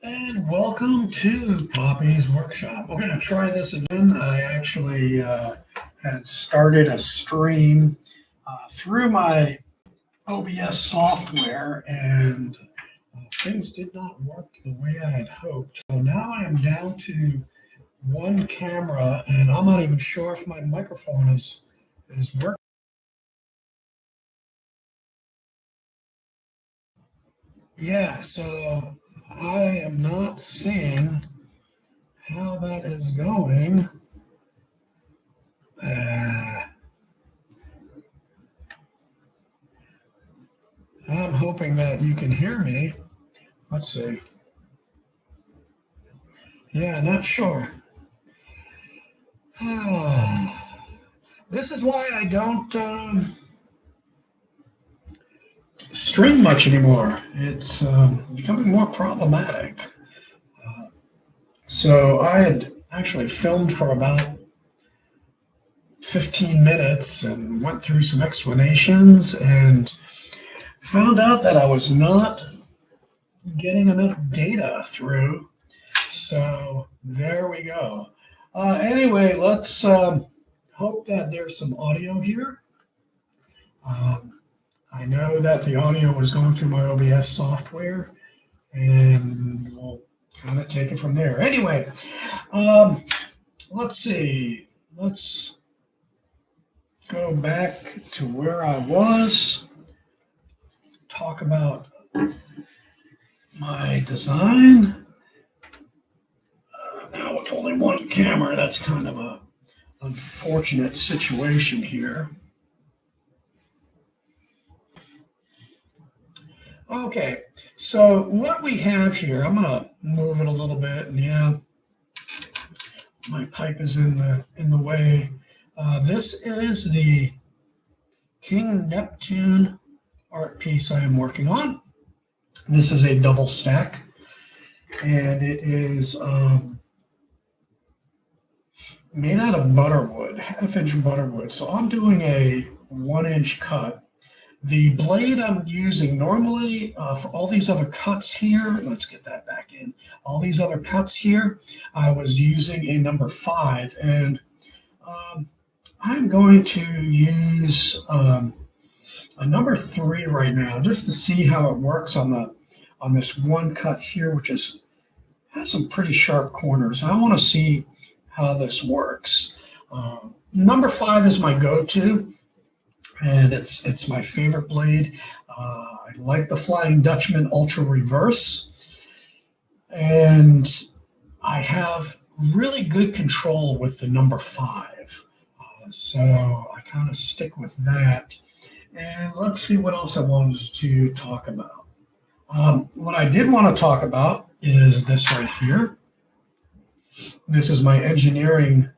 And welcome to Poppy's Workshop. We're going to try this again. I actually had started a stream through my OBS software, and things did not work the way I had hoped. So now I am down to one camera, and I'm not even sure if my microphone is working. Yeah, so I am not seeing how that is going. I'm hoping that you can hear me. Let's see. Yeah, not sure. This is why I don't stream much anymore. It's becoming more problematic. So I had actually filmed for about 15 minutes and went through some explanations and found out that I was not getting enough data through. So there we go. Anyway, let's hope that there's some audio here. I know that the audio was going through my OBS software, and we'll kind of take it from there. Anyway, let's see. Let's go back to where I was. Talk about my design. Now with only one camera, that's kind of a unfortunate situation here. Okay, so what we have here, I'm gonna move it a little bit, and yeah, my pipe is in the way. This is the King Neptune art piece I am working on. This is a double stack, and it is made out of butterwood, half-inch butterwood. So I'm doing a 1-inch cut. The blade I'm using normally for all these other cuts here, let's get that back in. All these other cuts here, I was using a number 5, and I'm going to use a number 3 right now, just to see how it works on this one cut here, which has some pretty sharp corners. I want to see how this works. Number 5 is my go-to, and it's my favorite blade. I like the Flying Dutchman Ultra Reverse, and I have really good control with the number 5. So I kind of stick with that. And let's see what else I wanted to talk about. What I did want to talk about is this right here. This is my engineering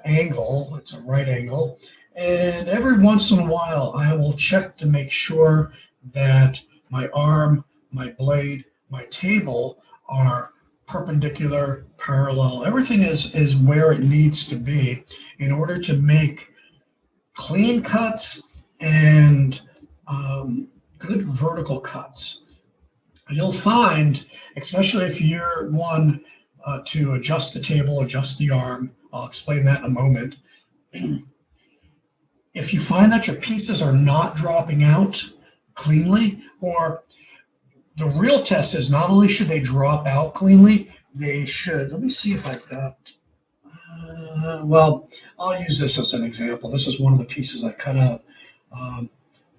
angle. It's a right angle. And every once in a while, I will check to make sure that my arm, my blade, my table are perpendicular, parallel. Everything is where it needs to be in order to make clean cuts and good vertical cuts. You'll find, especially if you're one to adjust the table, adjust the arm, I'll explain that in a moment. If you find that your pieces are not dropping out cleanly, or the real test is not only should they drop out cleanly, they should, let me see if I've got, well, I'll use this as an example. This is one of the pieces I cut out.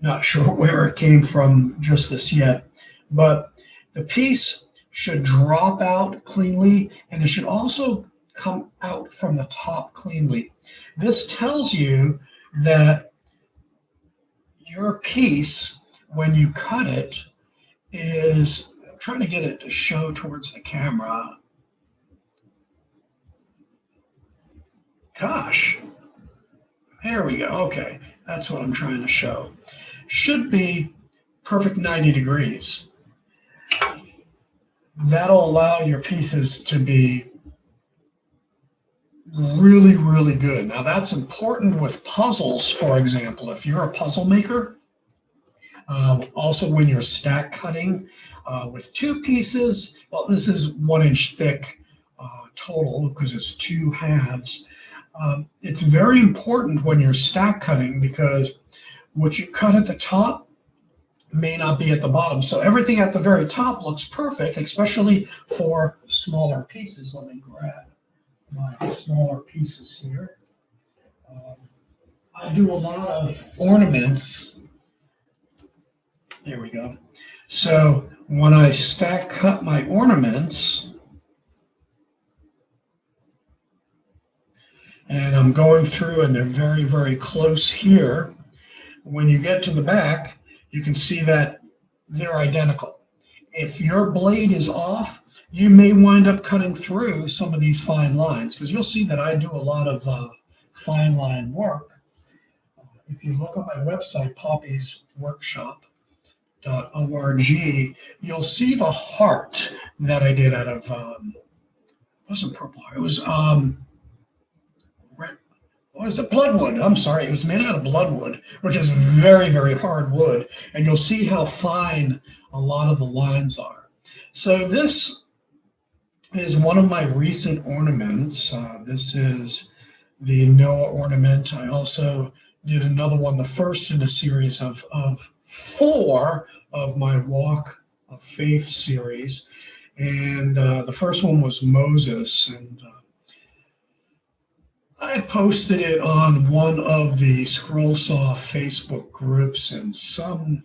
Not sure where it came from just this yet, but the piece should drop out cleanly, and it should also come out from the top cleanly. This tells you that your piece, when you cut it, is, I'm trying to get it to show towards the camera. Gosh, there we go. Okay, that's what I'm trying to show. Should be perfect 90 degrees. That'll allow your pieces to be really, really good. Now that's important with puzzles, for example. If you're a puzzle maker, also when you're stack cutting, with two pieces. Well, this is 1 inch thick total because it's two halves. It's very important when you're stack cutting because what you cut at the top may not be at the bottom. So everything at the very top looks perfect, especially for smaller pieces. Let me grab my smaller pieces here. I do a lot of ornaments. There we go. So when I stack cut my ornaments, and I'm going through and they're very, very close here, when you get to the back, you can see that they're identical. If your blade is off, you may wind up cutting through some of these fine lines because you'll see that I do a lot of fine line work. If you look at my website, poppysworkshop.org, you'll see the heart that I did out of, it wasn't purple heart, it was red, what is it, bloodwood. I'm sorry, it was made out of bloodwood, which is very, very hard wood. And you'll see how fine a lot of the lines are. So this is one of my recent ornaments. This is the Noah ornament. I also did another one, the first in a series of 4 of my Walk of Faith series. And the first one was Moses. And I had posted it on one of the Scrollsaw Facebook groups, and some,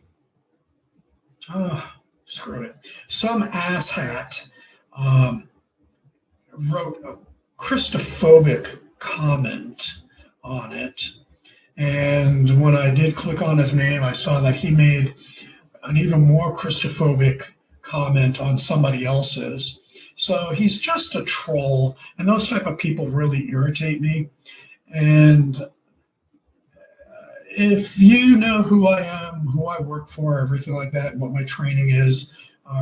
screw it, some asshat wrote a Christophobic comment on it. And when I did click on his name, I saw that he made an even more Christophobic comment on somebody else's. So he's just a troll, and those type of people really irritate me. And if you know who I am, who I work for, everything like that, what my training is,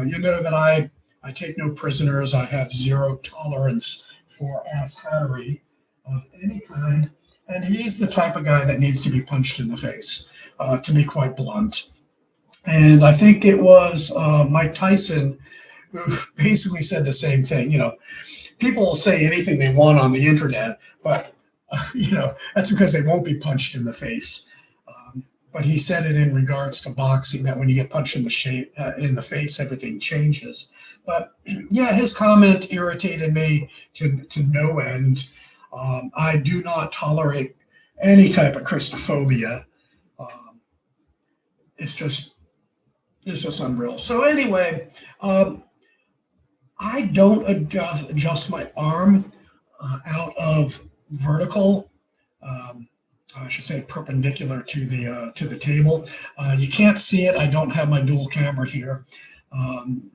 you know that I take no prisoners. I have zero tolerance for asshattery of any kind. And he's the type of guy that needs to be punched in the face, to be quite blunt. And I think it was Mike Tyson who basically said the same thing. You know, people will say anything they want on the internet, but, you know, that's because they won't be punched in the face. But he said it in regards to boxing, that when you get punched in the face, everything changes. But yeah, his comment irritated me to no end. I do not tolerate any type of Christophobia. It's just unreal. So anyway, I don't adjust my arm out of vertical. I should say perpendicular to the table. You can't see it. I don't have my dual camera here on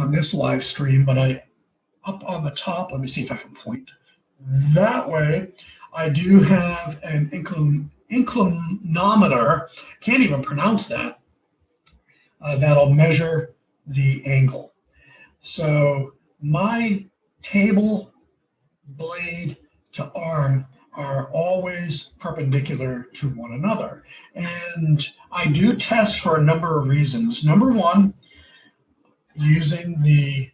this live stream, but up on the top, let me see if I can point that way. I do have an inclinometer, can't even pronounce that, that'll measure the angle. So my table blade to arm are always perpendicular to one another. And I do test for a number of reasons. Number one, using the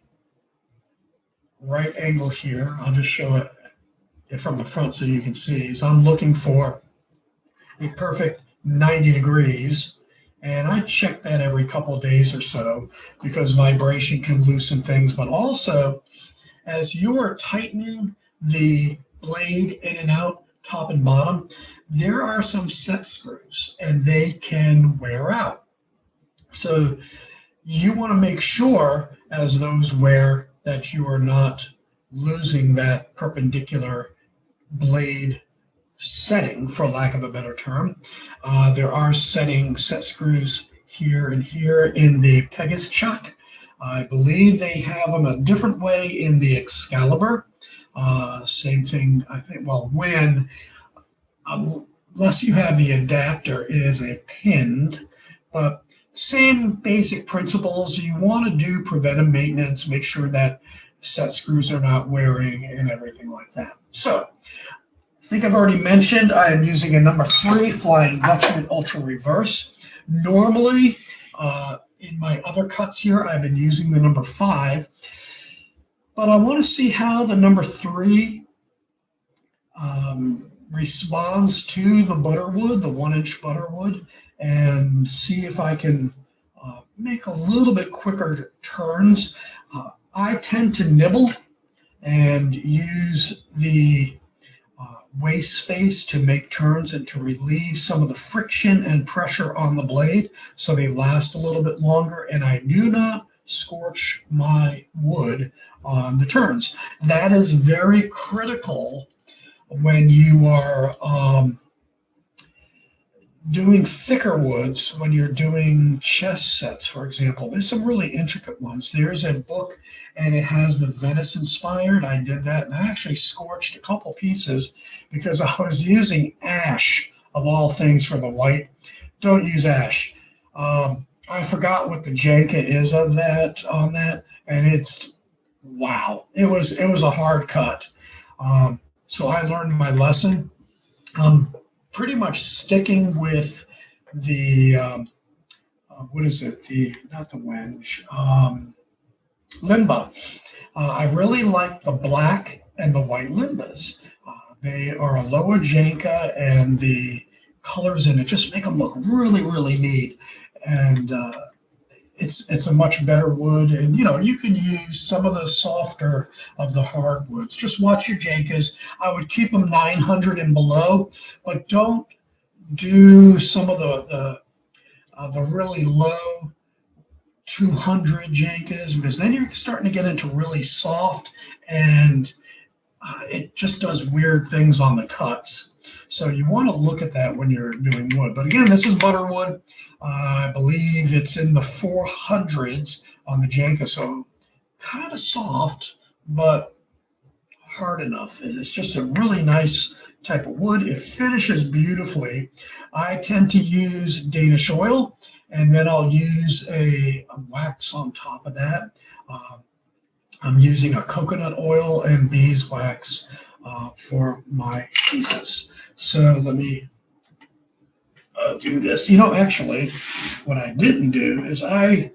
right angle here, I'll just show it from the front so you can see. So I'm looking for a perfect 90 degrees. And I check that every couple of days or so because vibration can loosen things. But also, as you are tightening the blade in and out, top and bottom, there are some set screws and they can wear out. So you want to make sure as those wear that you are not losing that perpendicular blade setting, for lack of a better term. There are set screws here and here in the Pegasus chuck. I believe they have them a different way in the Excalibur. Same thing, I think, well, when, unless you have the adapter, it is a pinned, but same basic principles. You want to do preventive maintenance, make sure that set screws are not wearing and everything like that. So, I think I've already mentioned I am using a number 3 Flying Dutchman Ultra Reverse. Normally, in my other cuts here, I've been using the number 5, but I want to see how the number 3 responds to the butterwood, the 1-inch butterwood, and see if I can make a little bit quicker turns. I tend to nibble and use the waste space to make turns and to relieve some of the friction and pressure on the blade so they last a little bit longer, and I do not scorch my wood on the turns. That is very critical when you are doing thicker woods, when you're doing chess sets, for example. There's some really intricate ones. There's a book, and it has the Venice inspired. I did that, and I actually scorched a couple pieces because I was using ash, of all things, for the white. Don't use ash. I forgot what the Janka is of that, on that, and it's, wow. It was a hard cut. So I learned my lesson. Pretty much sticking with the what is it? Not the wenge, limba. I really like the black and the white limbas. They are a lower Janka, and the colors in it just make them look really, really neat. And it's a much better wood, and you can use some of the softer of the hardwoods. Just watch your Jankas. I would keep them 900 and below, but don't do some of the really low 200 Jankas, because then you're starting to get into really soft, and it just does weird things on the cuts. So you want to look at that when you're doing wood. But again, this is butterwood. I believe it's in the 400s on the Janka, so kind of soft, but hard enough. It's just a really nice type of wood. It finishes beautifully. I tend to use Danish oil, and then I'll use a wax on top of that. I'm using a coconut oil and beeswax for my pieces. So let me do this. Actually, what I didn't do is I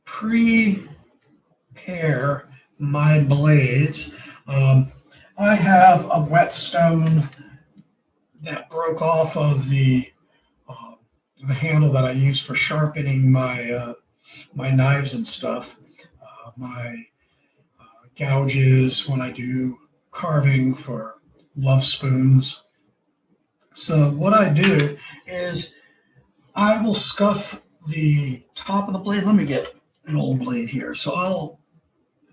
prepare my blades. I have a whetstone that broke off of the handle that I use for sharpening my my knives and stuff. My gouges when I do carving for love spoons. So what I do is I will scuff the top of the blade. Let me get an old blade here. So I'll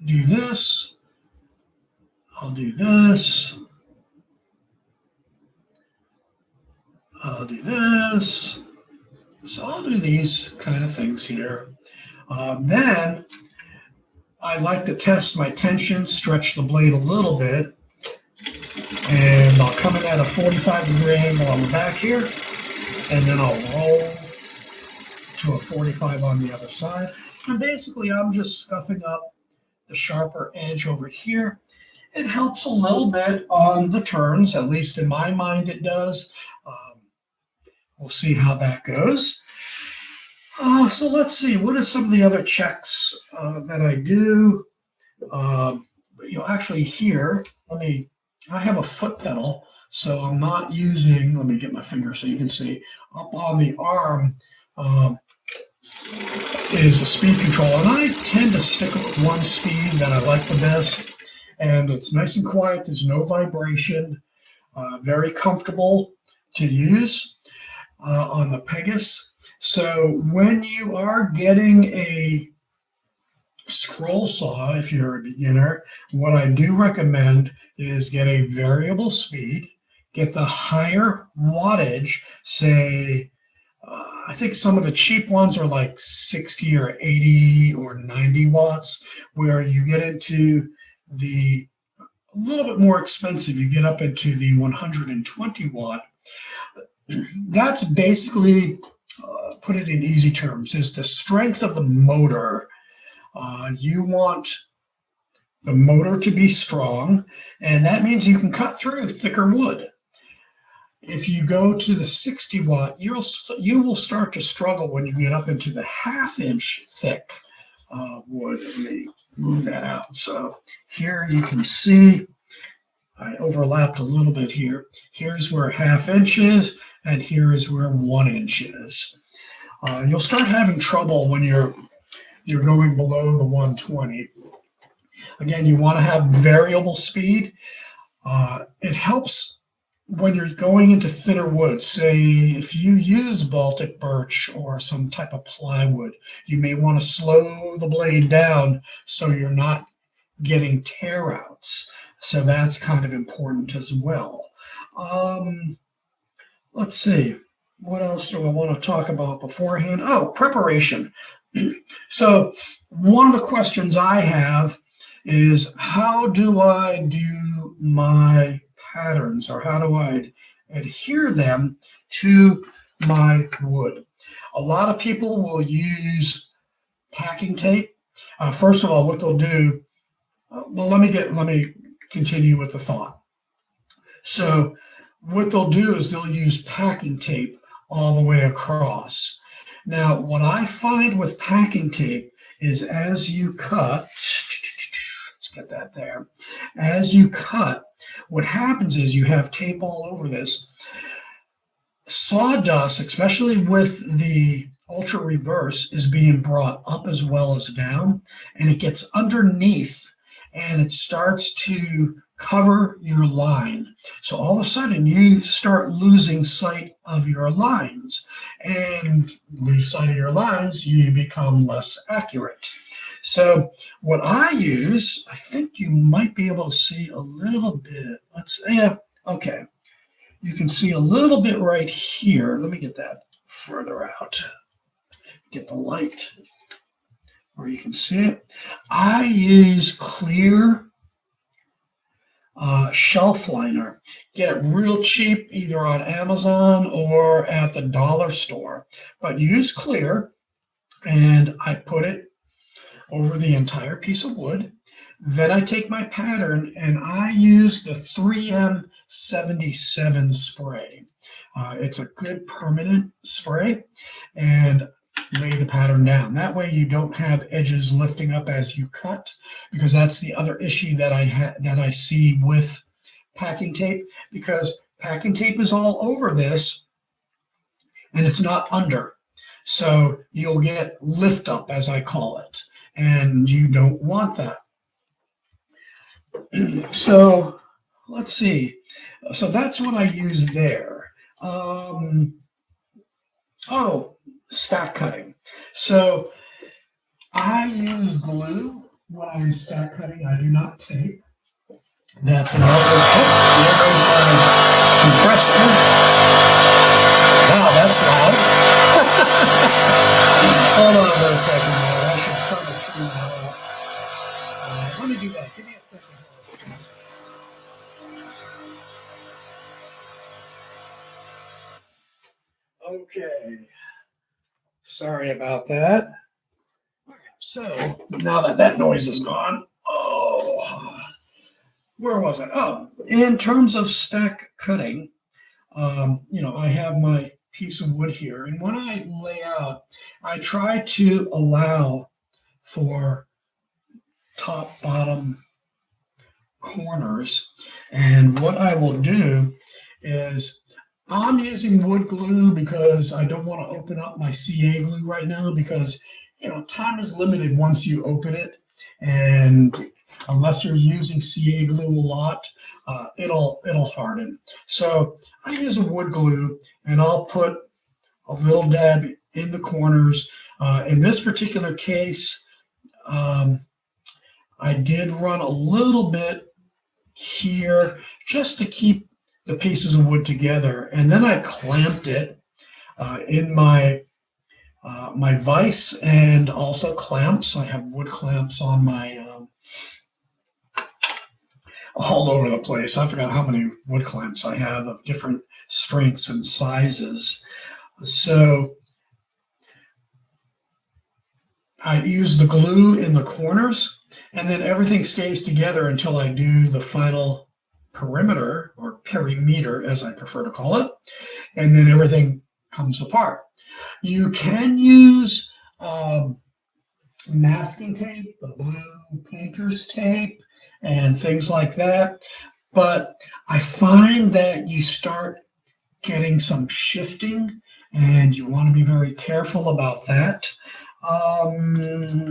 do this. I'll do this. I'll do this. So I'll do these kind of things here. Then I like to test my tension, stretch the blade a little bit, and I'll come in at a 45-degree angle on the back here, and then I'll roll to a 45 on the other side. And basically, I'm just scuffing up the sharper edge over here. It helps a little bit on the turns, at least in my mind it does. We'll see how that goes. So let's see, what are some of the other checks that I do? Actually here, I have a foot pedal, so I'm not using, let me get my finger so you can see, up on the arm is a speed control, and I tend to stick with one speed that I like the best, and it's nice and quiet, there's no vibration, very comfortable to use on the Pegasus. So when you are getting a scroll saw, if you're a beginner, what I do recommend is get a variable speed, get the higher wattage, say, I think some of the cheap ones are like 60 or 80 or 90 watts, where you get into the a little bit more expensive, you get up into the 120 watt. That's basically, put it in easy terms, is the strength of the motor. You want the motor to be strong, and that means you can cut through thicker wood. If you go to the 60 watt, you will start to struggle when you get up into the 1/2 inch thick wood. Let me move that out. So here you can see I overlapped a little bit here. Here's where 1/2 inch is, and here is where 1 inch is. You'll start having trouble when you're going below the 120. Again, you want to have variable speed. It helps when you're going into thinner wood. Say if you use Baltic birch or some type of plywood, you may want to slow the blade down so you're not getting tear outs. So that's kind of important as well. Let's see. What else do I want to talk about beforehand? Oh, preparation. So one of the questions I have is, how do I do my patterns, or how do I adhere them to my wood? A lot of people will use packing tape. First of all, what they'll do, well, let me continue with the thought. So what they'll do is they'll use packing tape all the way across. Now, what I find with packing tape is as you cut, let's get that there. As you cut, what happens is you have tape all over this. Sawdust, especially with the ultra reverse, is being brought up as well as down, and it gets underneath and it starts to cover your line. So all of a sudden you start losing sight of your lines, and lose sight of your lines, you become less accurate. So what I use, I think you might be able to see a little bit. Okay. You can see a little bit right here. Let me get that further out. Get the light where you can see it. I use clear shelf liner. Get it real cheap either on Amazon or at the dollar store. But use clear, and I put it over the entire piece of wood. Then I take my pattern and I use the 3M77 spray. It's a good permanent spray, and lay the pattern down. That way you don't have edges lifting up as you cut, because that's the other issue that I see with packing tape, because packing tape is all over this and it's not under. So you'll get lift up, as I call it, and you don't want that. So let's see. So that's what I use there. Stack cutting. So I use glue when I'm stack cutting. I do not tape. That's another. There goes my compressor. Wow, that's loud. Hold on for a second there. I should probably turn that off. Let me do that. Give me a second. Okay. Sorry about that. So now that noise is gone, where was I? Oh, in terms of stack cutting, I have my piece of wood here, and when I lay out, I try to allow for top, bottom corners. And what I will do is, I'm using wood glue because I don't want to open up my CA glue right now, because time is limited once you open it, and unless you're using CA glue a lot, it'll harden. So I use a wood glue, and I'll put a little dab in the corners. In this particular case, I did run a little bit here just to keep the pieces of wood together, and then I clamped it in my vise, and also clamps. I have wood clamps on my all over the place. I forgot how many wood clamps I have of different strengths and sizes. So I use the glue in the corners, and then everything stays together until I do the final perimeter, or perimeter as I prefer to call it, and then everything comes apart. You can use masking tape, the blue painter's tape, and things like that. But I find that you start getting some shifting, and you want to be very careful about that.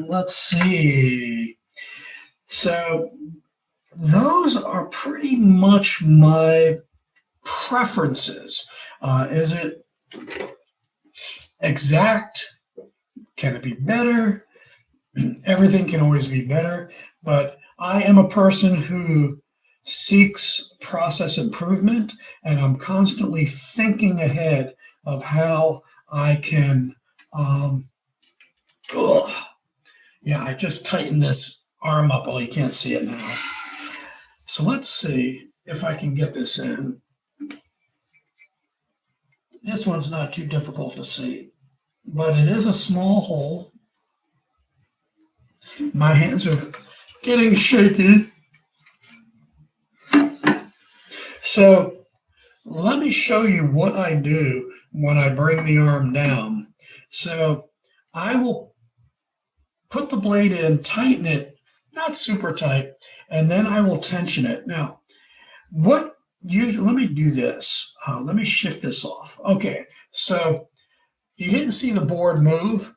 Let's see. So those are pretty much my preferences. Is it exact? Can it be better? Everything can always be better, but I am a person who seeks process improvement, and I'm constantly thinking ahead of how I can, yeah, I just tightened this arm up. Well, you can't see it now. So let's see if I can get this in. This one's not too difficult to see, but it is a small hole. My hands are getting shaky. So let me show you what I do when I bring the arm down. So I will put the blade in, tighten it, not super tight, and then I will tension it. Now, let me do this. Let me shift this off. Okay, so you didn't see the board move.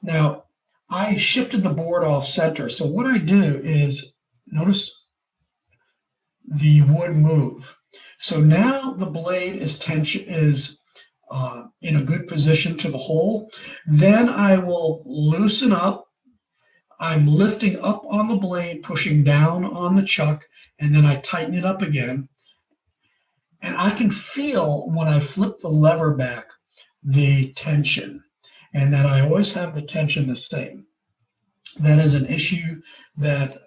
Now, I shifted the board off center. So what I do is, notice the wood move. So now the blade is in a good position to the hole. Then I will loosen up. I'm lifting up on the blade, pushing down on the chuck, and then I tighten it up again. And I can feel when I flip the lever back the tension, and that I always have the tension the same. That is an issue that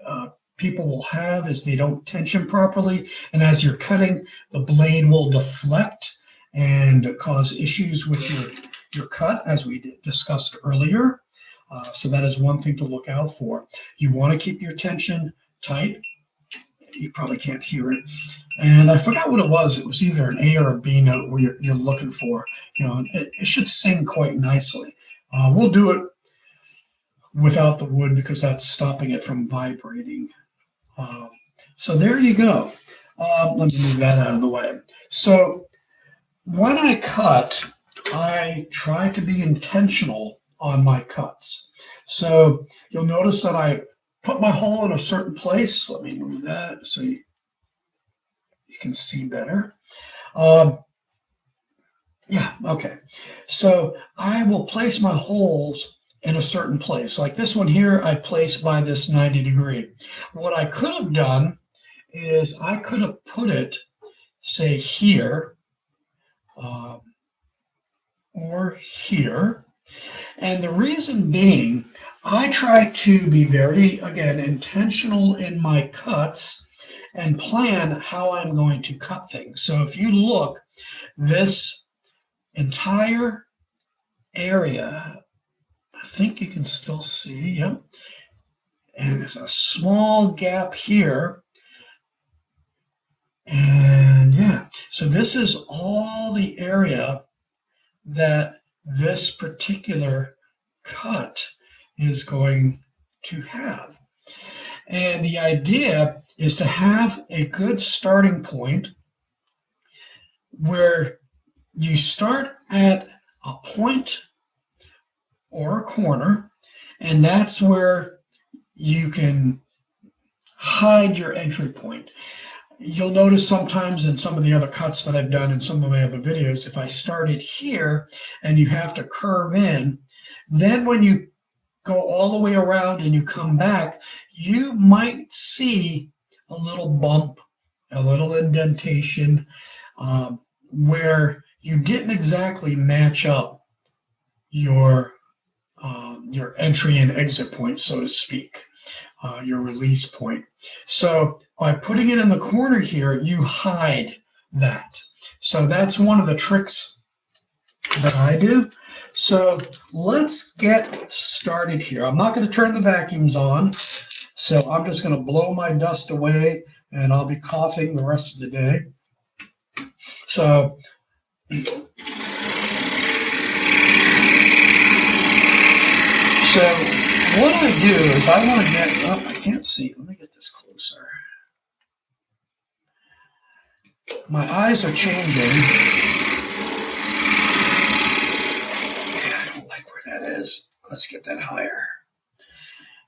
people will have, is they don't tension properly, and as you're cutting, the blade will deflect and cause issues with your cut, as we discussed earlier. So that is one thing to look out for. You want to keep your tension tight. You probably can't hear it. And I forgot what it was. It was either an A or a B note where you're looking for. You know, it should sing quite nicely. We'll do it without the wood because that's stopping it from vibrating. So there you go. Let me move that out of the way. So when I cut, I try to be intentional on my cuts. So you'll notice that I put my hole in a certain place. Let me move that so you can see better. Yeah, okay. So I will place my holes in a certain place. Like this one here, I placed by this 90 degree. What I could have done is I could have put it, say, here or here. And the reason being, I try to be very, again, intentional in my cuts and plan how I'm going to cut things. So if you look, this entire area, I think you can still see, yep. And there's a small gap here. And yeah, so this is all the area that this particular cut is going to have. And the idea is to have a good starting point where you start at a point or a corner, and that's where you can hide your entry point. You'll notice sometimes in some of the other cuts that I've done in some of my other videos, if I started here and you have to curve in, then when you go all the way around and you come back, you might see a little bump, a little indentation where you didn't exactly match up your entry and exit point, so to speak, your release point. So by putting it in the corner here, you hide that. So that's one of the tricks that I do. So let's get started here. I'm not going to turn the vacuums on, so I'm just going to blow my dust away and I'll be coughing the rest of the day. So what I do is I want to get, oh, I can't see. Let me get this closer. My eyes are changing. I don't like where that is. Let's get that higher.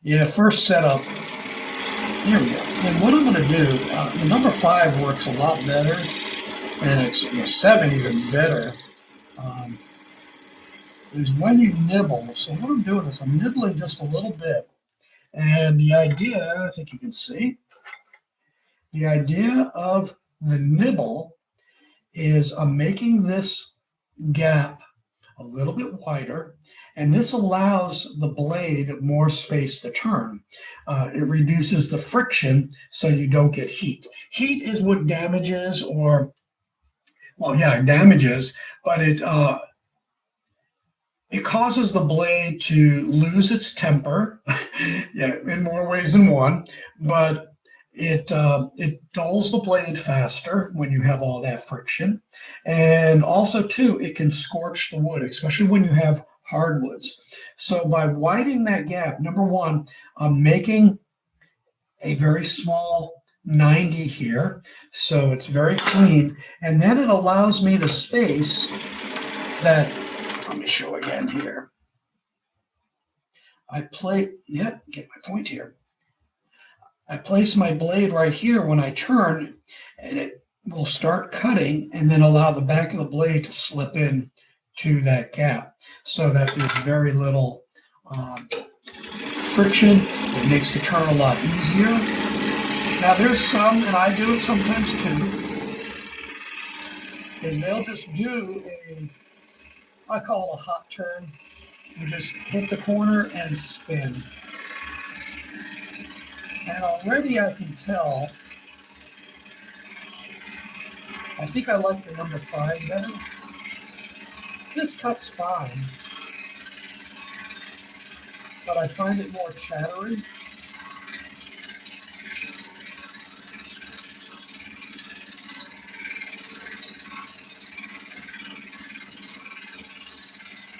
Yeah, first setup. Here we go. And what I'm going to do, the number 5 works a lot better, and it's the 7 even better, is when you nibble. So what I'm doing is I'm nibbling just a little bit. And the idea, I think you can see, the idea of the nibble is I'm making this gap a little bit wider, and this allows the blade more space to turn. It reduces the friction so you don't get heat. Heat is what damages, or, well, yeah, it damages, but it causes the blade to lose its temper, yeah, in more ways than one, but it dulls the blade faster when you have all that friction. And also, too, it can scorch the wood, especially when you have hardwoods. So by widening that gap, number one, I'm making a very small 90 here, so it's very clean. And then it allows me the space that, let me show again here. Get my point here. I place my blade right here when I turn, and it will start cutting and then allow the back of the blade to slip in to that gap so that there's very little friction. It makes the turn a lot easier. Now there's some, and I do it sometimes too, is they'll just do I call it a hot turn. You just hit the corner and spin. And already I can tell, I think I like the number 5 better. This cut's fine, but I find it more chattery.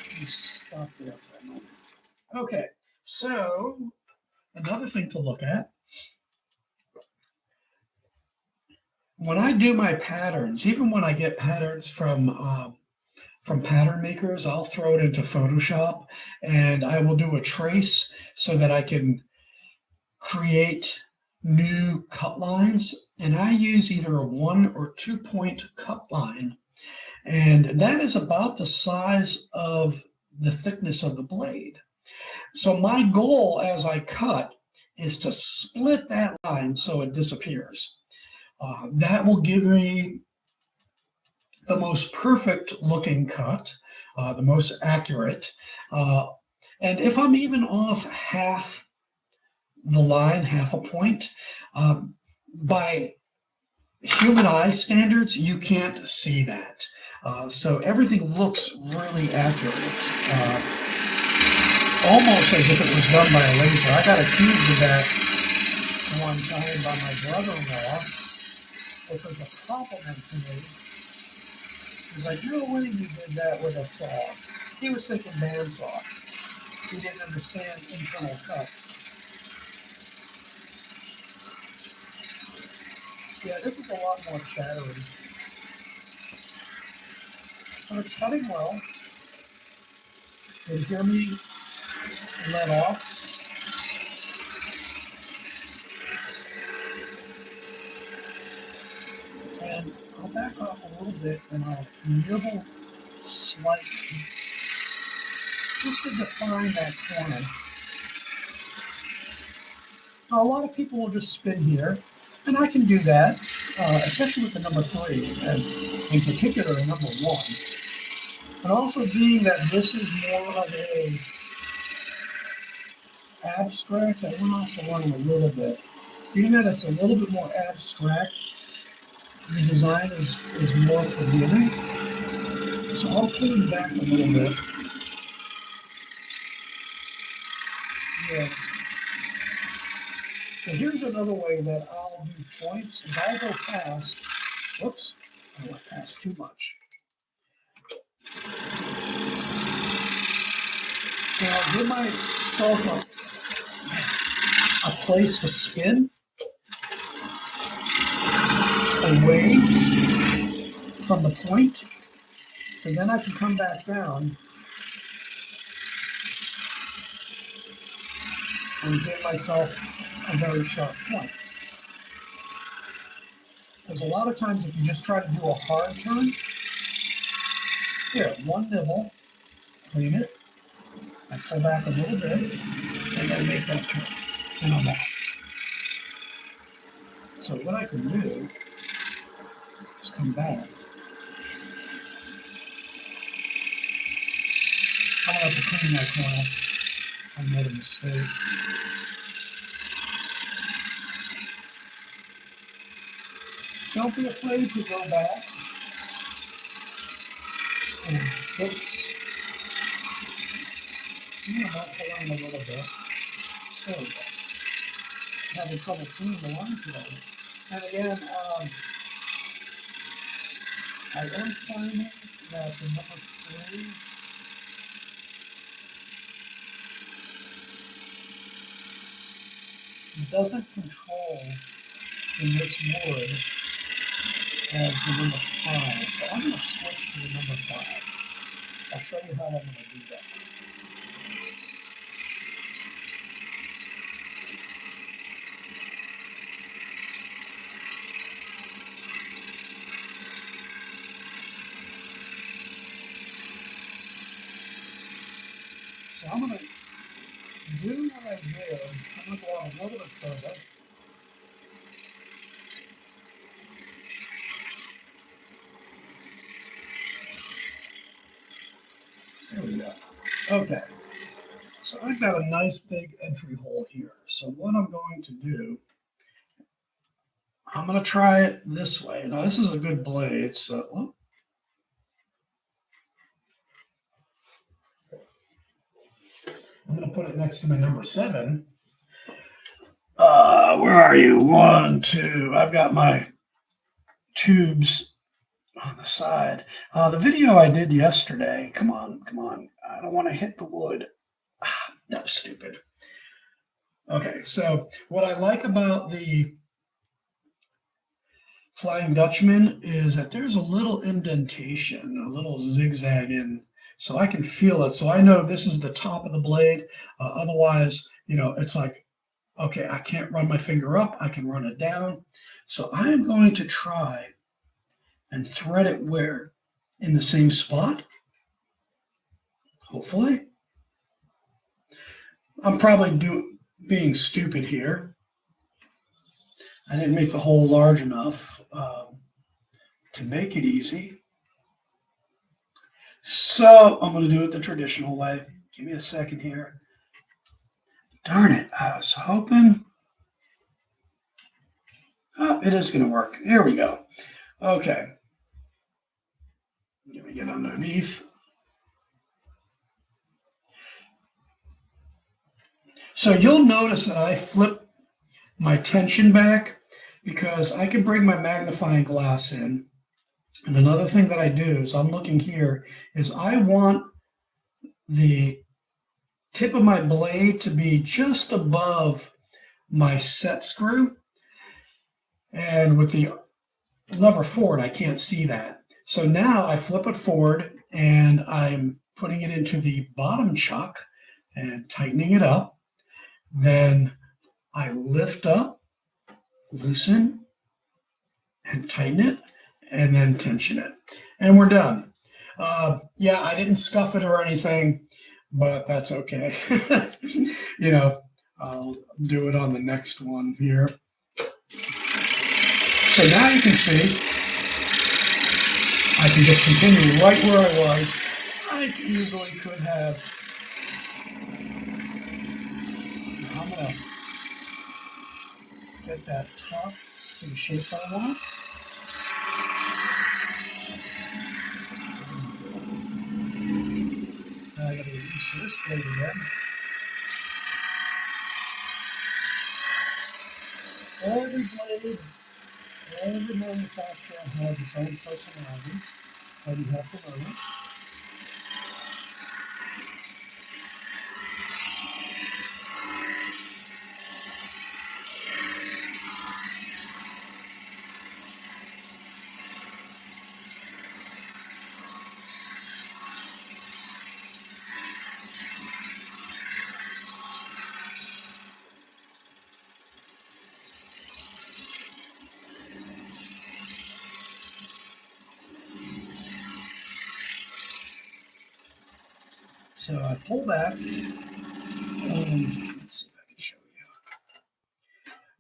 Let me stop there for a moment. Okay, so another thing to look at, when I do my patterns, even when I get patterns from pattern makers, I'll throw it into Photoshop and I will do a trace so that I can create new cut lines. And I use either a 1 or 2 point cut line. And that is about the size of the thickness of the blade. So my goal as I cut is to split that line so it disappears. That will give me the most perfect looking cut, the most accurate. And if I'm even off half the line, half a point, by human eye standards, you can't see that. So everything looks really accurate, almost as if it was done by a laser. I got accused of that one time by my brother-in-law, which was a compliment to me. He's like, "No way you did that with a saw." He was thinking bandsaw. He didn't understand internal cuts. Yeah, this is a lot more chattery. But it's cutting well. You hear me let off? And I'll back off a little bit and I'll nibble slightly just to define that corner. Now, a lot of people will just spin here, and I can do that, especially with the number 3, and in particular the number 1. And also being that this is more of a abstract, I went off the line a little bit. Being that it's a little bit more abstract, the design is more forgiving. So I'll pull it back a little bit. Yeah. So here's another way that I'll do points is I'll go past, whoops, I went past too much. And I'll give myself a place to spin away from the point. So then I can come back down and give myself a very sharp point. Because a lot of times if you just try to do a hard turn, here, one nibble, clean it, I pull back a little bit, and then make that turn, and I'm off. So what I can do is come back. I'm gonna have to clean that corner. I made a mistake. Don't be afraid to go back and fix. I'm pulling a little bit. There we go. Having trouble seeing the line today. And again, I am finding that the number 3 doesn't control in this wood as the number 5. So I'm going to switch to the number 5. I'll show you how I'm going to do that. So I'm going to do what I did. I'm going to go on a little bit further. There we go. Okay. So I've got a nice big entry hole here. So what I'm going to do, I'm going to try it this way. Now this is a good blade. So I'm going to put it next to my number 7. Where are you? 1, 2. I've got my tubes on the side. The video I did yesterday. Come on. I don't want to hit the wood. That was stupid. Okay, so what I like about the Flying Dutchman is that there's a little indentation, a little zigzag in, so I can feel it. So I know this is the top of the blade. Otherwise, it's like, okay, I can't run my finger up. I can run it down. So I am going to try and thread it where? In the same spot, hopefully. I'm probably being stupid here. I didn't make the hole large enough to make it easy. So I'm going to do it the traditional way. Give me a second here. Darn it, I was hoping. Oh, it is going to work. Here we go. Okay. Let me get underneath. So you'll notice that I flip my tension back because I can bring my magnifying glass in. And another thing that I do is I'm looking here is I want the tip of my blade to be just above my set screw. And with the lever forward, I can't see that. So now I flip it forward and I'm putting it into the bottom chuck and tightening it up. Then I lift up, loosen, and tighten it, and then tension it. And we're done. Yeah, I didn't scuff it or anything, but that's okay. I'll do it on the next one here. So now you can see, I can just continue right where I was. I easily could have. I'm going to get that top to the shape I want. Now I got to get used to this blade again. Every blade, every manufacturer has its own personality, and you have to learn it. So I pull back, and let's see if I can show you.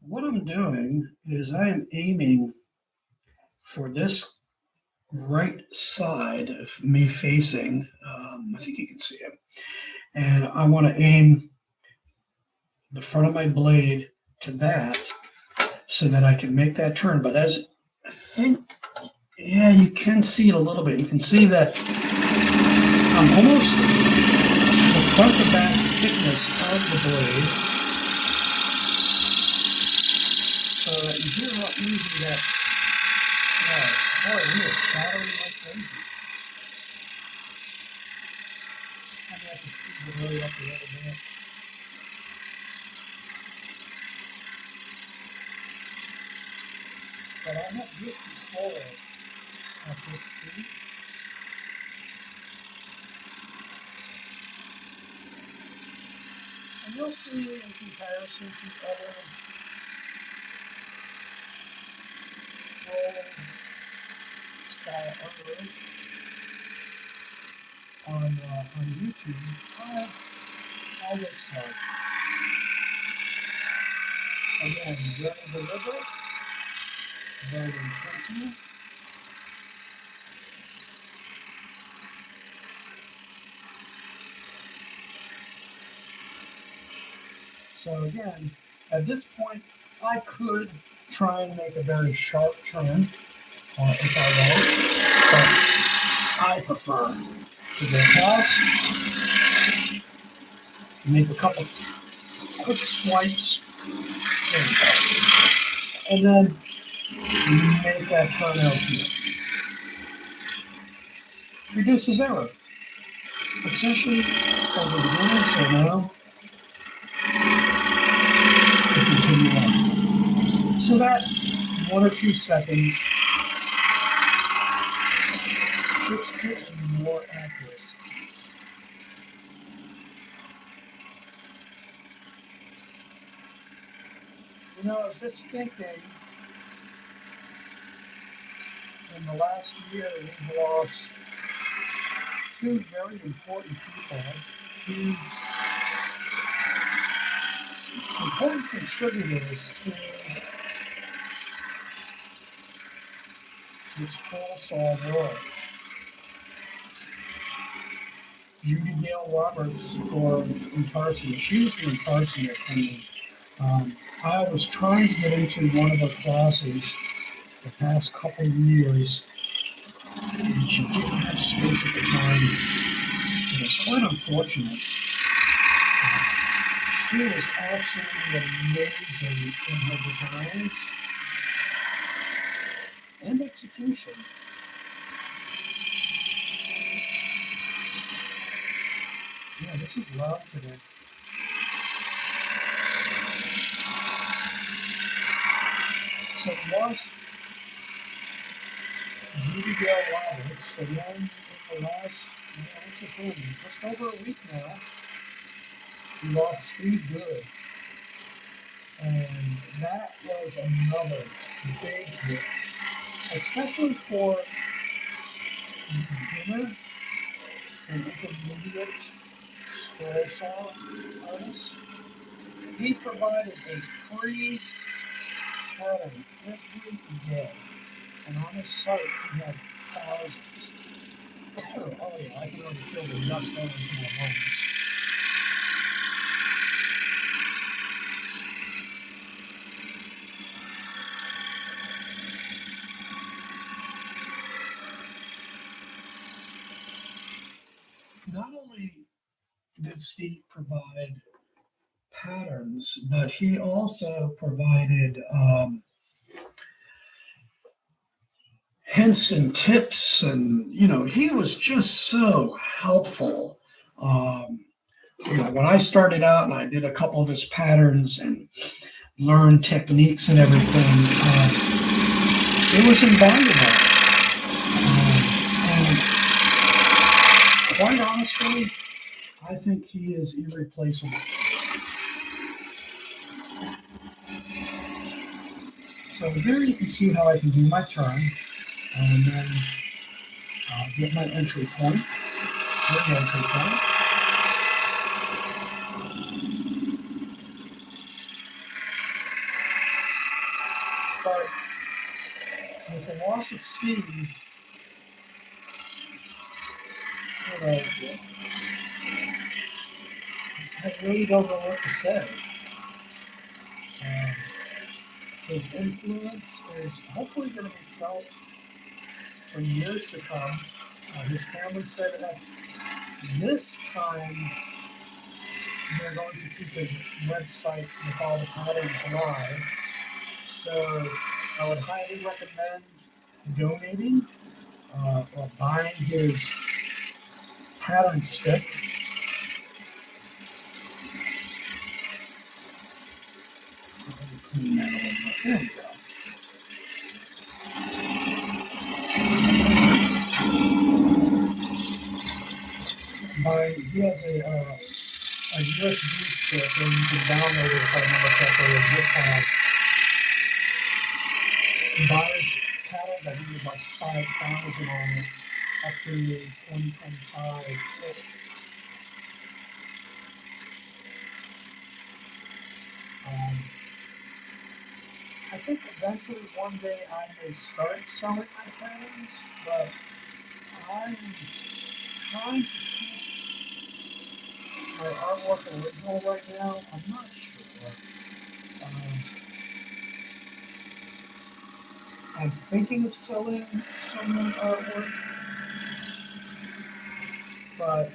What I'm doing is I am aiming for this right side of me facing. I think you can see it. And I want to aim the front of my blade to that so that I can make that turn. But as I think, yeah, you can see it a little bit. You can see that I'm almost the front to back thickness of the blade, so that you hear how easy that, boy, we are chattering like crazy. I'm going to have to speed the blade up a little bit. But I have good control at this speed. And you'll see in comparison to other scroll style others on YouTube, I always start. Again, very deliberate, very intentional. So again, at this point, I could try and make a very sharp turn if I want, but I prefer to go pause, make a couple quick swipes, and then make that turn out here. Reduces error, especially as a beginner, so now we continue on. So that 1 or 2 seconds just gives you more accuracy. You know, I was just thinking, in the last year, we've lost 2 very important people, 2 important contributors to the scroll saw world. Judy Gale Roberts for Intarsia. She was the Intarsia for me. I was trying to get into one of her classes the past couple years, and she didn't have space at the time. It was quite unfortunate. She was absolutely amazing in her designs and execution. Yeah, this is loud today. So it was Judy Gale Roberts, and then in the last, what's it been, just over a week now, we lost Steve Good. And that was another big hit, especially for beginner and intermediate scroll saw artists. He provided a free pattern every day, and on his site he had thousands. Oh yeah, I can already feel the dust going into my lungs. Not only did Steve provide patterns, but he also provided hints and tips, and he was just so helpful. Um, when I started out and I did a couple of his patterns and learned techniques and everything, it was invaluable. And quite honestly, I think he is irreplaceable. So here you can see how I can do my turn and then get my entry point, re-entry point. But with the loss of Steve, I really don't know what to say. His influence is hopefully going to be felt for years to come. His family said at this time they're going to keep his website with all the patterns alive. So I would highly recommend donating or buying his pattern stick. Let me clean that a little bit. There we go. He has a USB stick, and you can download it if I remember correctly, a zip file. He buys patterns, I think there's like 5,000 on it, up through 2025-ish. I think eventually one day I may start selling my patterns, but I'm trying to keep my artwork original right now. I'm not sure. I'm thinking of selling some of my artwork, but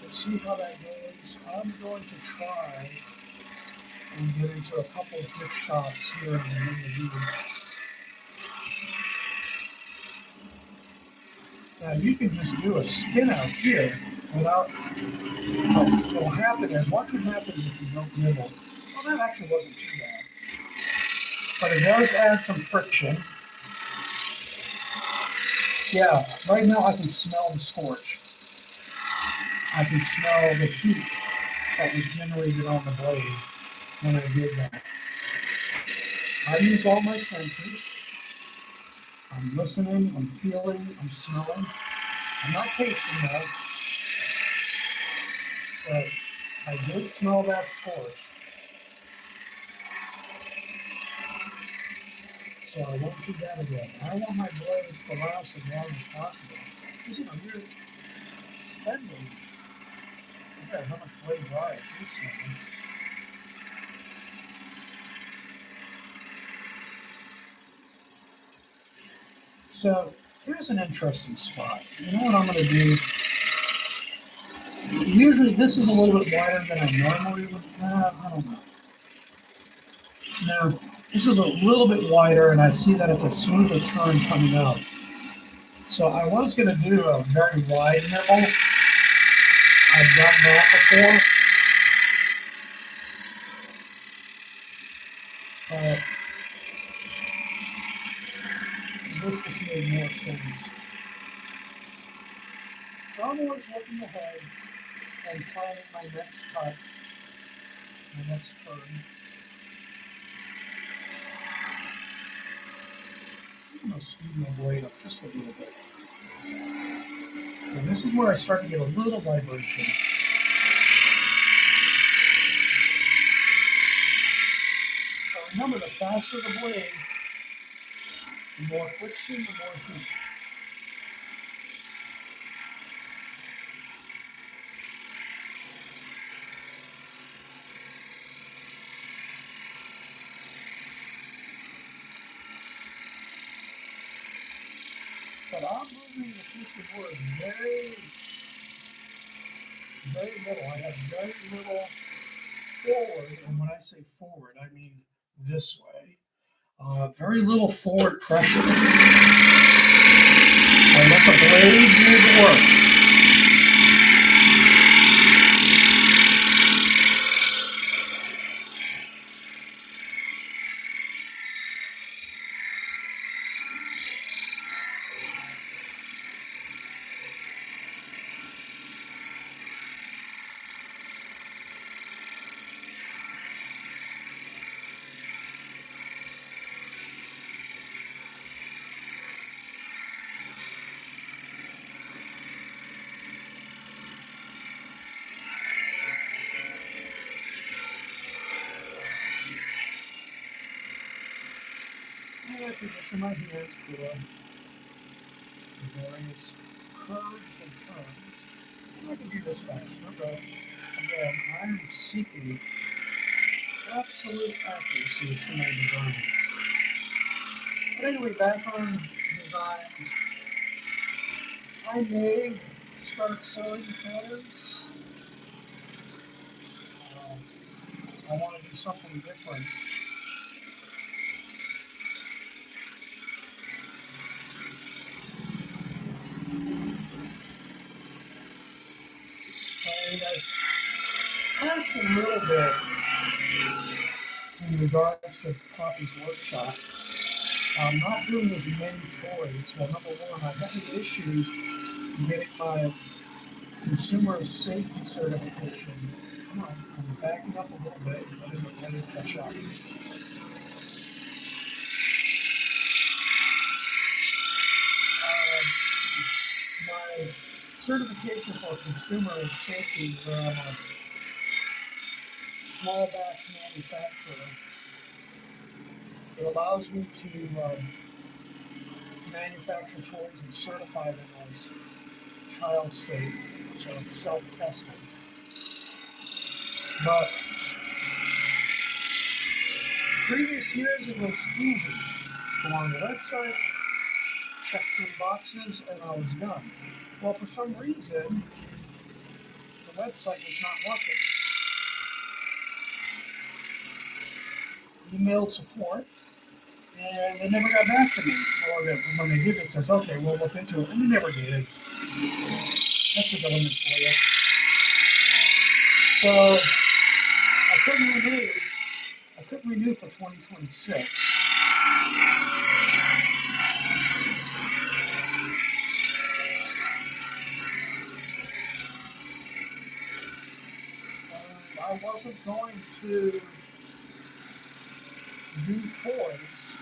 we'll see how that goes. I'm going to try and get into a couple of gift shops here in the beach. Now you can just do a spin out here without, what'll happen is, watch what happens if you don't nibble. Well, that actually wasn't too bad. But it does add some friction. Yeah, right now I can smell the scorch. I can smell the heat that was generated on the blade when I did that. I use all my senses. I'm listening, I'm feeling, I'm smelling. I'm not tasting that, but I did smell that scorch. So I won't do that again. I want my blades to last as long as possible. Because, you're spending, I forget how much blades are at this one. So here's an interesting spot. You know what I'm going to do? Usually this is a little bit wider than I normally would have. I don't know. Now, this is a little bit wider, and I see that it's a smoother turn coming up. So I was going to do a very wide nibble. I've done that before. But this just made more sense. So I'm always looking ahead and planning my next cut, my next turn. I'm going to speed my blade up just a little bit. And this is where I start to get a little vibration. So remember, the faster the blade, the more friction, the more heat. But I'm moving the piece of wood very, very little. I have very little forward, and when I say forward, I mean this way. Very little forward pressure. I let the blade do the work. And I position my hands for the various curves and turns. I can do this faster, but again, I'm seeking absolute accuracy to my design. But anyway, back on designs, I may start sewing patterns. I want to do something different. And I talked a little bit in regards to Poppy's workshop. I'm not doing as many toys. Well, number one, I had an issue getting my consumer safety certification. Come on, I'm backing up a little bit, but let me catch up. My certification for consumer safety, where I'm a small batch manufacturer, it allows me to manufacture toys and certify them as child safe, so it's self-testing. But previous years it was easy. Go on the website, check 3 boxes, and I was done. Well, for some reason, the website was not working. Emailed support, and they never got back to me. Or when they did, it says, okay, we'll look into it, and they never did. That's the government for you. So I couldn't renew for 2026. I wasn't going to do toys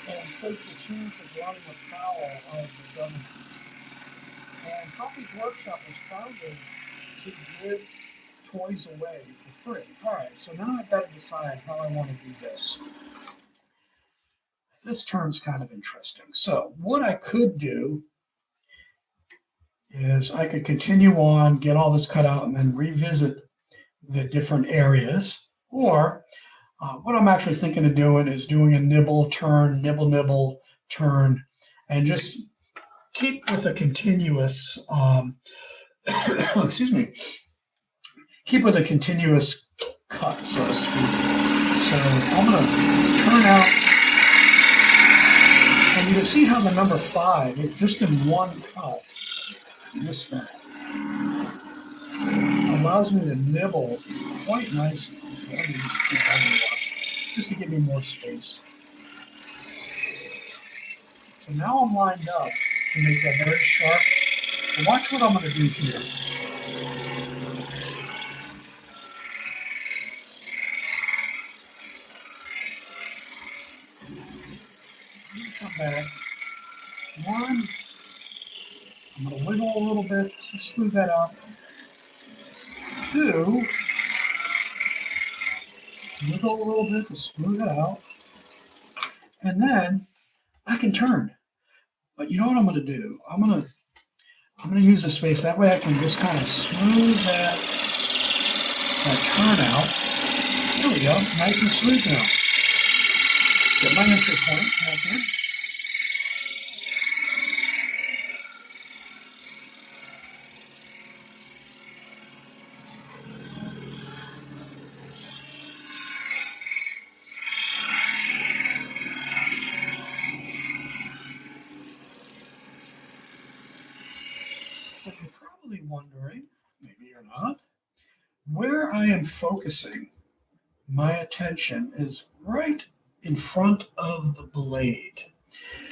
and take the chance of running afoul of the government. And Poppy's Workshop was founded to give toys away for free. All right, so now I've got to decide how I want to do this. This turn's kind of interesting. So what I could do is I could continue on, get all this cut out, and then revisit the different areas. Or what I'm actually thinking of doing is doing a nibble, turn, nibble, nibble, turn, and just keep with a continuous, excuse me, keep with a continuous cut, so to speak. So I'm going to turn out, and you can see how the number 5, it just in one cut, just that, allows me to nibble quite nicely. So let me just keep on just to give me more space. So now I'm lined up to make that very sharp. And watch what I'm going to do here. I'm going to come back. 1, I'm going to wiggle a little bit to smooth that out. 2, wiggle a little bit to smooth it out. And then I can turn. But you know what I'm going to do? I'm going to use the space. That way I can just kind of smooth that turn out. There we go. Nice and smooth now. Get my entry point back here. So you're probably wondering, maybe you're not, where I am focusing my attention is right in front of the blade.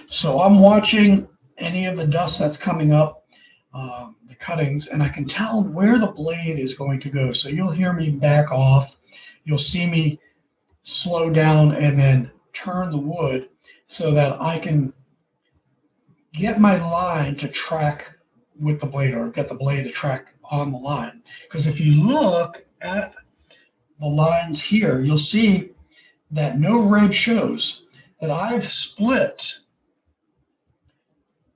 So I'm watching any of the dust that's coming up, the cuttings, and I can tell where the blade is going to go. So you'll hear me back off. You'll see me slow down and then turn the wood so that I can get my line to track with the blade or get the blade to track on the line. Because if you look at the lines here, you'll see that no red shows, that I've split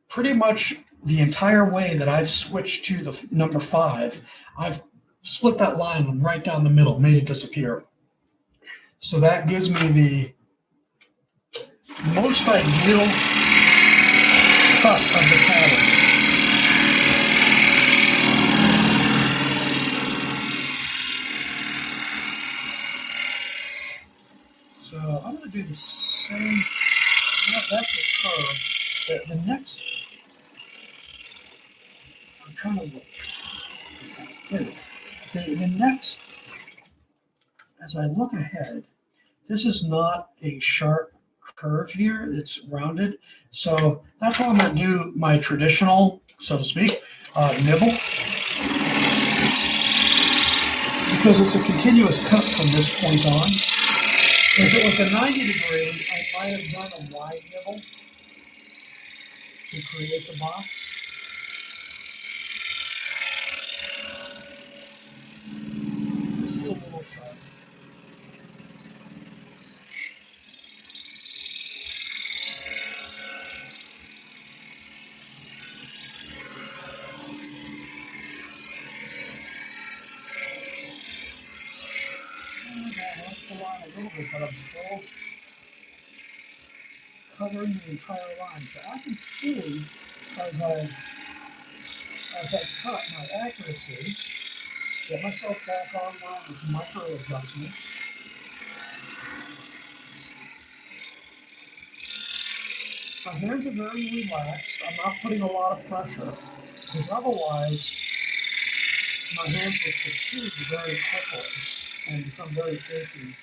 pretty much the entire way that I've switched to the number 5. I've split that line right down the middle, made it disappear. So that gives me the most ideal cut of the pattern. So I'm going to do the same. That's a curve. The next, I'm trying to look. The next, as I look ahead, this is not a sharp curve here. It's rounded. So that's why I'm going to do my traditional, so to speak, nibble. Because it's a continuous cut from this point on. If it was a 90 degree, I might have done a wide nibble to create the box. This is a little sharp. That's the line a little bit, but I'm still covering the entire line. So I can see as I cut my accuracy, get myself back online with micro adjustments. My hands are very relaxed. I'm not putting a lot of pressure because otherwise my hands will fatigue very quickly and become very achy.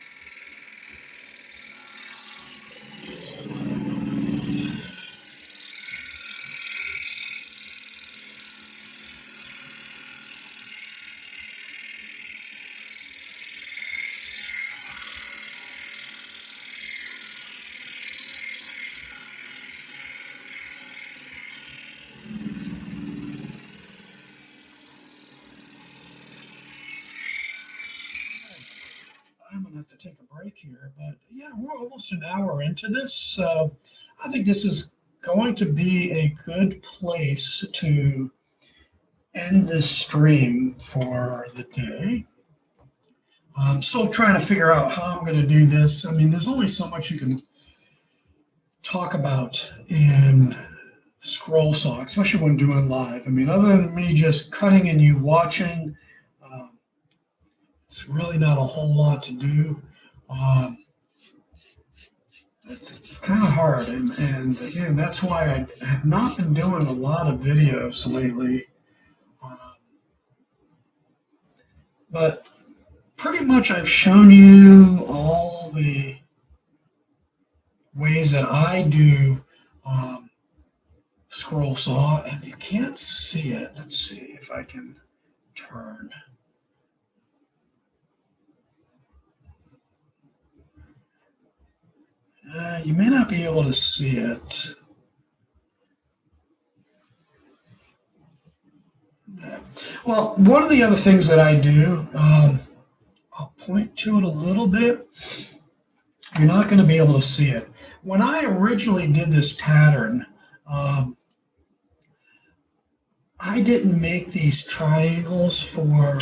I'm going to have to take a break here, but yeah, we're almost an hour into this, so I think this is going to be a good place to end this stream for the day. I'm still trying to figure out how I'm going to do this. I mean, there's only so much you can talk about in scroll saw, especially when doing live. I mean, other than me just cutting and you watching, it's really not a whole lot to do. It's kind of hard, and again, that's why I have not been doing a lot of videos lately. But pretty much I've shown you all the ways that I do scroll saw, and you can't see it. Let's see if I can turn. You may not be able to see it. Well, one of the other things that I do, I'll point to it a little bit. You're not going to be able to see it. When I originally did this pattern, I didn't make these triangles for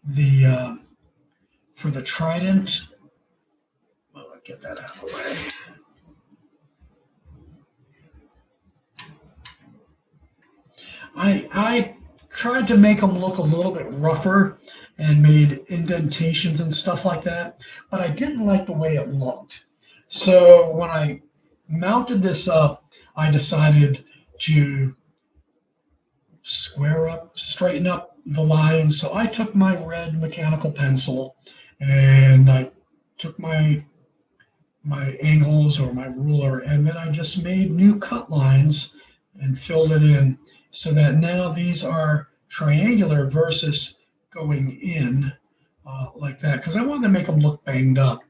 the trident. Well, I'll get that out of the way. I tried to make them look a little bit rougher and made indentations and stuff like that, but I didn't like the way it looked. So when I mounted this up, I decided to square up, straighten up the lines. So I took my red mechanical pencil and I took my angles or my ruler, and then I just made new cut lines and filled it in so that now these are triangular versus going in like that, because I wanted to make them look banged up.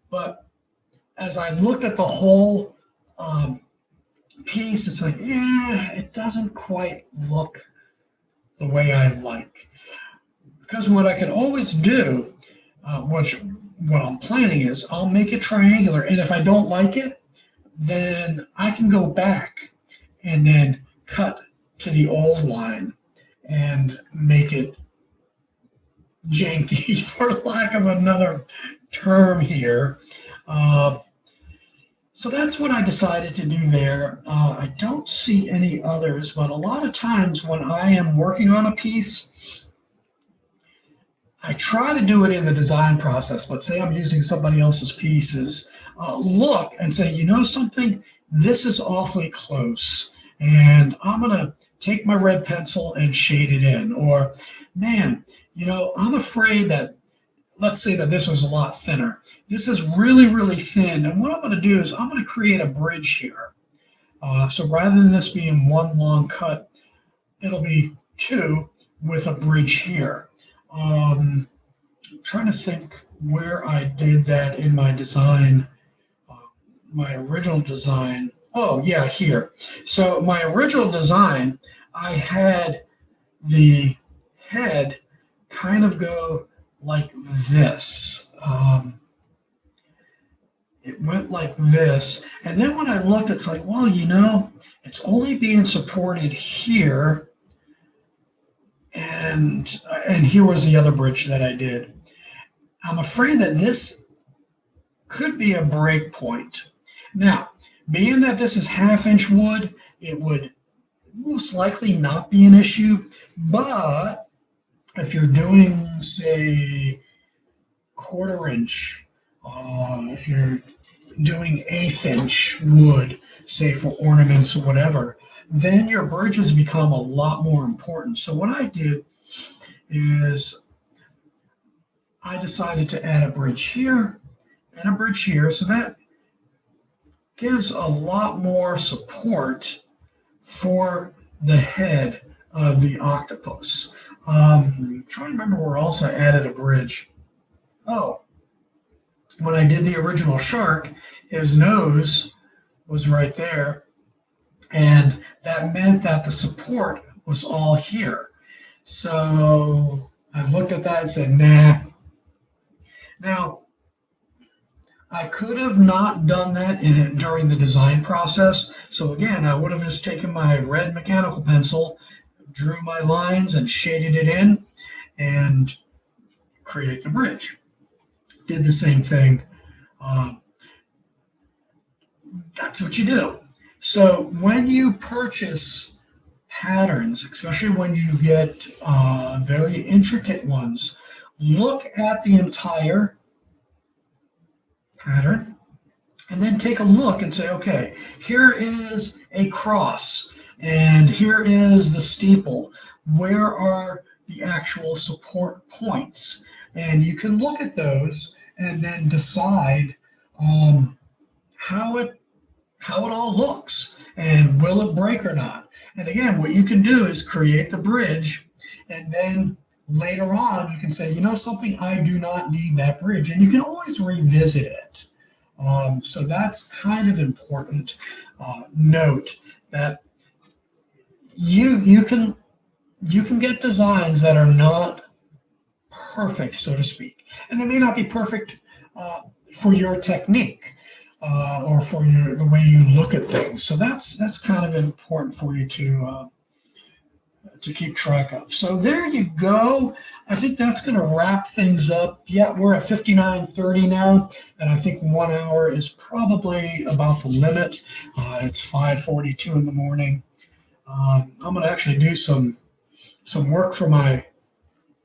But as I looked at the whole piece, it's like, yeah, it doesn't quite look the way I like. Because what I can always do, what I'm planning is I'll make it triangular, and if I don't like it, then I can go back and then cut to the old line and make it janky, for lack of another term here. So that's what I decided to do there. I don't see any others, but a lot of times when I am working on a piece, I try to do it in the design process, but say I'm using somebody else's pieces, look and say, you know something, this is awfully close, and I'm going to take my red pencil and shade it in. Or, man, I'm afraid that, let's say that this was a lot thinner. This is really, really thin, and what I'm going to do is I'm going to create a bridge here. So rather than this being one long cut, it'll be two with a bridge here. Trying to think where I did that in my design, my original design. Oh, yeah, here. So my original design, I had the head kind of go like this. It went like this. And then when I looked, it's like, well, it's only being supported here. And here was the other bridge that I did. I'm afraid that this could be a break point. Now, being that this is 1/2-inch wood, it would most likely not be an issue. But if you're doing, say, 1/4-inch, if you're doing 1/8-inch wood, say for ornaments or whatever, then your bridges become a lot more important. So what I did is I decided to add a bridge here and a bridge here. So that gives a lot more support for the head of the octopus. I'm trying to remember where else I added a bridge. Oh, when I did the original shark, his nose was right there. And that meant that the support was all here. So I looked at that and said, nah. Now, I could have not done that during the design process. So again, I would have just taken my red mechanical pencil, drew my lines and shaded it in and create the bridge. Did the same thing. That's what you do. So when you purchase patterns, especially when you get very intricate ones, look at the entire pattern and then take a look and say, okay, here is a cross and here is the steeple. Where are the actual support points? And you can look at those and then decide how it all looks and will it break or not. And again, what you can do is create the bridge, and then later on you can say, something, I do not need that bridge, and you can always revisit it. So that's kind of important. Note that you can get designs that are not perfect, so to speak, and they may not be perfect for your technique. Or for the way you look at things. So that's kind of important for you to keep track of. So there you go. I think that's going to wrap things up. Yeah, we're at 59:30 now, and I think 1 hour is probably about the limit. It's 5:42 in the morning. I'm going to actually do some work for my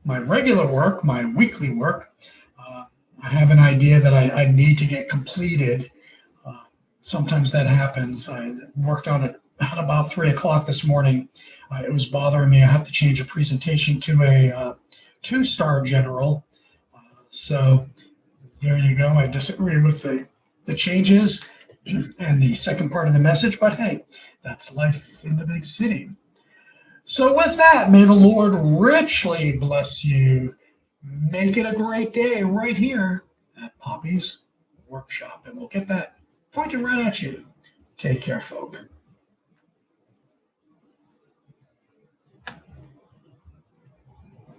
regular work, my weekly work. I have an idea that I need to get completed. Sometimes that happens. I worked on it at about 3 o'clock this morning. It was bothering me. I have to change a presentation to a 2-star general. So there you go. I disagree with the changes and the second part of the message, but hey, that's life in the big city. So with that, may the Lord richly bless you. Make it a great day right here at Poppy's Workshop, and we'll get that pointed right at you. Take care, folk.